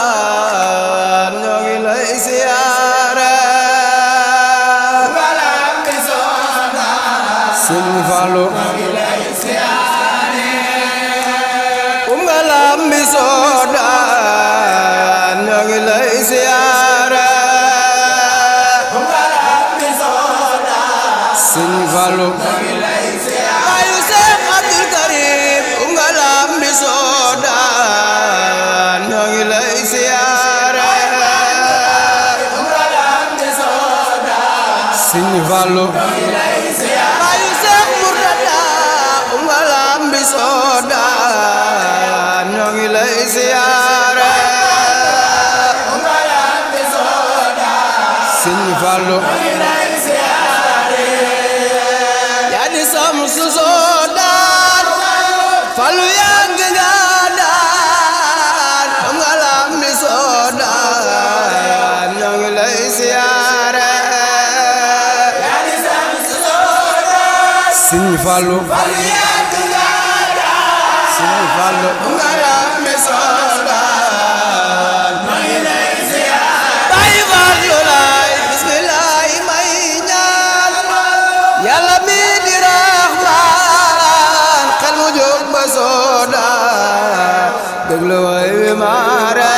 soodaan ñoo ngi lay siyaare Ngalambi soodaan Sëñ Fallu ñoo ngi lay siyaare Ngalambi soodaan ñoo ngi lay siyaare Ngalambi soodaan Sëñ Fallu ñoo ngi lay siyaare ayu Seex Abdul Karim Ngalambi soodaan ñoo ngi lay siyaare Ngalambi soodaan Sëñ Fallu ñoo ngi lay siyaare ayu Seex Murtada Ngalambi soodaan ñoo ngi lay siyaare Ngalambi soodaan Sëñ Fallu ñoo ngi lay siyaare yaa di samsu soodaan Fallu yàgg nga daan Ngalambi soodaan ñoo ngi lay siyaare Yadi samsu soodaan Sëñ Fallu Fallu yàgg nga daan Sëñ Fallu Ngalambi soodaan ñoo ngi lay siyaare Baay Fallu laay bismillaay may ñaan Yàlla mi di Rahmaan xel mu jóg ba soodaan déglu way wi maare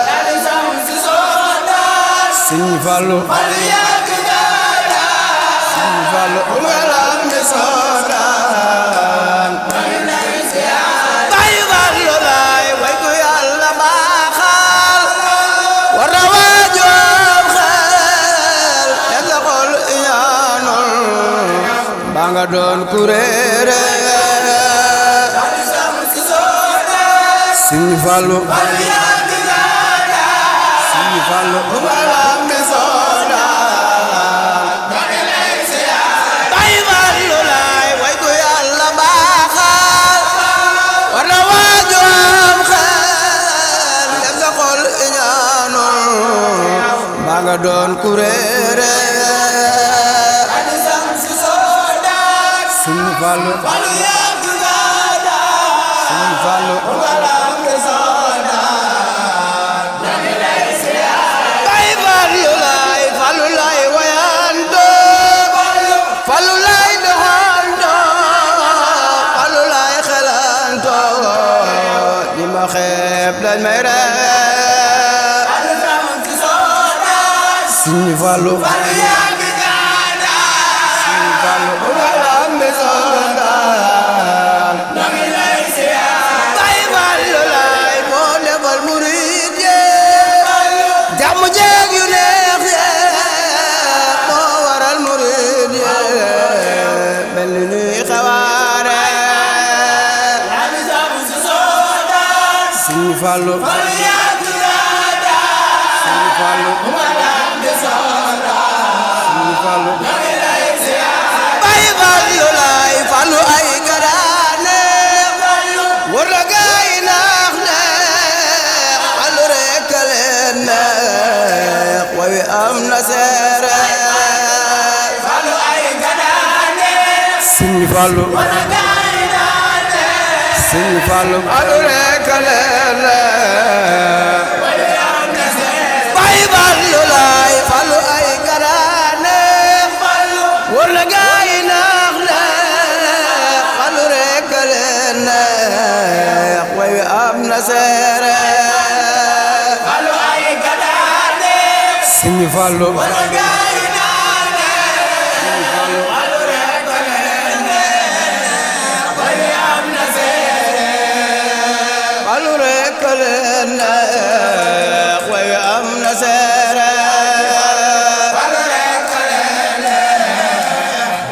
Yadi samsu soodaan Sëñ Fallu Fallu yàgg nga daan Sëñ Fallu Ngalambi soodaan ñoo ngi lay siyaare Baay Fallu laay way ku Yàlla baaxal war na waajoob xel yàgg la xol ñaanul ba nga doon ku réere Yadi samsu soodaan Sëñ Fallu Fallu yàgg nga daan Sëñ Fallu Ngalambi soodaan ñoo ngi lay siyaare Baay Fallu laay way ku Yàlla baaxal war na waajoob xel yàgg la xol ñaanul ba nga doon ku réere Yadi samsu soodaan Sëñ Fallu Fallu yàgg nga daan Sëñ Fallu Ngalambi soodaan ñoo ngi lay siyaare Baay Fallu laay wayanto Fallu laay doxanto Fallu laay xelanto ñi ma xeeb lañ may ree Yadi samsu soodaan Sëñ Fallu Fallu yàgg nga daan Sëñ Fallu Ngalambi soodaan ñoo ngi lay siyaare Baay Fallu laay moo defal murid ye jàmm jeeg yu neex ye moo waral murid ye mel ni ñuy xawaare Yadi samsu soodaan Sëñ Fallu Fallu yàgg nga daan Sëñ Fallu Ngalambi soodaan Sëñ Fallu ñoo ngi lay siyaare Baay Fallu laay Fallu ay garaane war na gaay naax neex Fallu rekk leen neex way am na seere Fallu ay gadaane Sëñ Fallu wala gaay daane Sëñ Fallu Fallu rekk leen neex wala am na seere Baay Fallu laay Fallu ay garaane war na gaay naax neex Fallu rekk leen neex way am na seere Fallu ay gadaane Sëñ Fallu wala gaay daane Fallu rekk leen wala am na seere Fallu rekk leen neex way am na seere Fallu rekk leen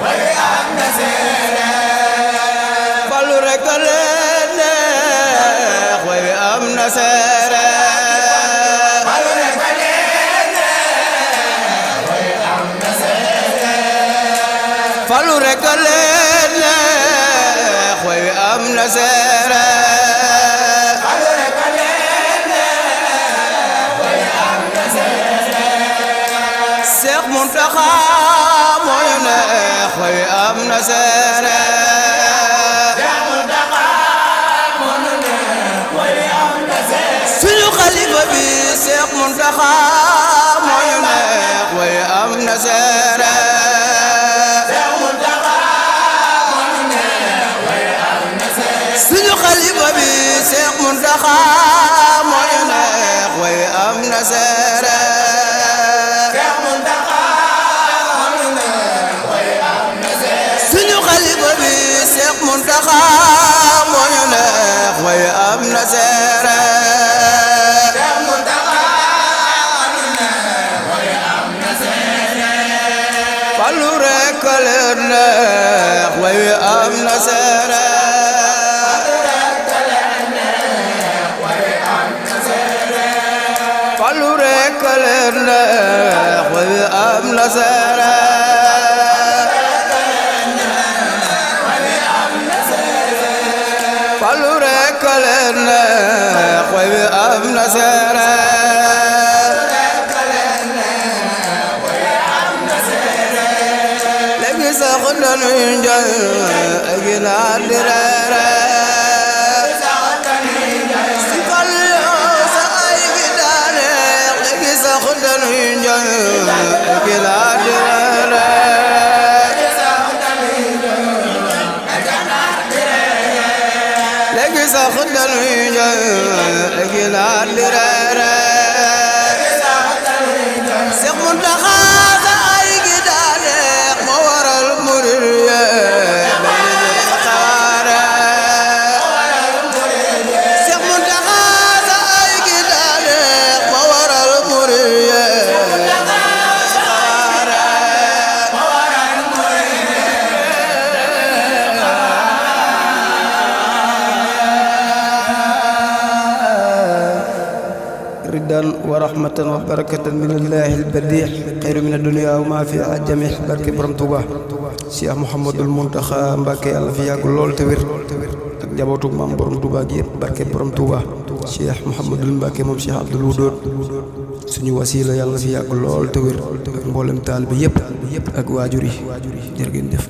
wala am na seere Fallu rekk leen neex way am na seere Fallu rekk leen wala am na seere Fallu rekk leen neex way am na seere Fallu rekk leen wala am na seere Seex Muntaxa moo ñu neex way am na seere Muntaxa moo ñu neex way am xalifa bi Seex Muntaxa moo ñu neex way am na seere suñu xalifa bi Seex Muntaxa moo ñu neex way am na seere suñu xalifa bi Seex Muntaxa moo ñu neex way am na seere Fallu rekk leen neex way am na seere Fallu rekk leen neex way am na seere Fallu rekk leen neex way am na seere léegi sax dañuy njoy ak ginaar di reere si fal yoo sa ay gi daaneex léegi sax dañuy njoy ak ginaar di reere léegi sax dañuy njoy ak ginaar di reere Seex Muntaxa sa ay gi daaneex moo waral murid yee xaare Seex Muntaxa sa ay gi daaneex moo waral murid yee xaare ridan wa rahmatan wa barakatan min allahi albadih xayru min addunia wa ma fiha jamih barke borom Tuuba Cheikh Mouhamadul Muntaxa Mbàkke yàlla fi yàgg lool te wér ak njabootu maam borom Tuuba gi yëpp barke borom Tuuba Cheikh Mouhamadul Mbàkke moom Cheikh Abdoul Wadoud suñu wasiila yàlla fi yàgg lool te wér ak mboolem taal bi yëpp ak waajur yi jërë ngeen jëf